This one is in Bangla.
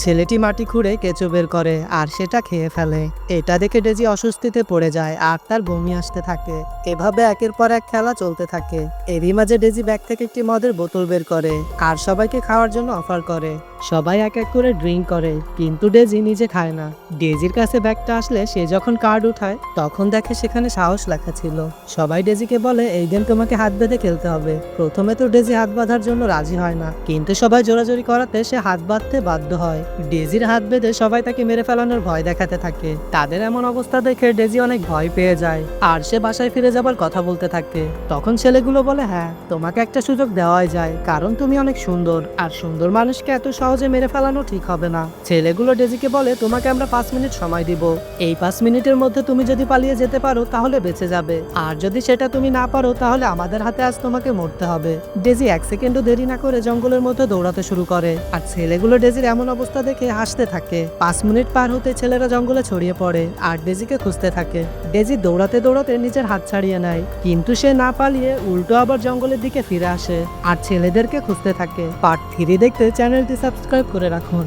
ছেলেটি মাটি খুঁড়ে কেঁচো বের করে আর সেটা খেয়ে ফেলে। এটা দেখে ডেজি অস্বস্তিতে পড়ে যায় আর তার বমি আসতে থাকে। এভাবে একের পর এক খেলা চলতে থাকে। এরই মাঝে ডেজি ব্যাগ থেকে একটি মদের বোতল বের করে আর সবাইকে খাওয়ার জন্য অফার করে। সবাই এক এক করে ড্রিঙ্ক করে, কিন্তু ডেজি নিজে খায় না। ডেজির কাছে ব্যাগটা আসলে সে যখন কার্ড উঠায় তখন দেখে সেখানে সাহস লেখা ছিল। সবাই ডেজিকে বলে এই গেম তোমাকে হাত বেঁধে খেলতে হবে। প্রথমে তো ডেজি হাত বাঁধার জন্য রাজি হয় না, কিন্তু সবাই জোরাজোরি করাতে সে হাত বাঁধতে বাধ্য হয়। ডেজির হাত বেঁধে সবাই তাকে মেরে ফেলানোর ভয় দেখাতে থাকে। তাদের এমন অবস্থা দেখে ডেজি অনেক ভয় পেয়ে যায় আর সে বাসায় ফিরে যাবার কথা বলতে থাকে। তখন ছেলেগুলো বলে হ্যাঁ, তোমাকে একটা সুযোগ দেওয়াই যায়, কারণ তুমি অনেক সুন্দর আর সুন্দর মানুষকে এত সহজে মেরে ফেলানো ঠিক হবে না। ছেলেগুলো ডেজিকে বলে তোমাকে আমরা 5 মিনিট সময় দিব। এই 5 মিনিটের মধ্যে তুমি যদি পালিয়ে যেতে পারো তাহলে বেঁচে যাবে, আর যদি সেটা তুমি না পারো তাহলে আমাদের হাতে আজ তোমাকে মরতে হবে। ডেজি 1 সেকেন্ডও দেরি না করে জঙ্গলের মধ্যে দৌড়াতে শুরু করে আর ছেলেগুলো ডেজির এমন অবস্থা দেখে হাসতে থাকে। 5 মিনিট পার হতে ছেলেরা জঙ্গলে ছড়িয়ে পড়ে আর ডেজিকে খুঁজতে থাকে। ডেজি দৌড়াতে দৌড়াতে নিজের হাত ছাড়িয়ে নেয়, কিন্তু সে না পালিয়ে উল্টো আবার জঙ্গলের দিকে ফিরে আসে আর ছেলেদেরকে খুঁজতে থাকে। পার্ট 3 দেখতে চ্যানেলটি সাবস্ক্রাইব করে রাখুন।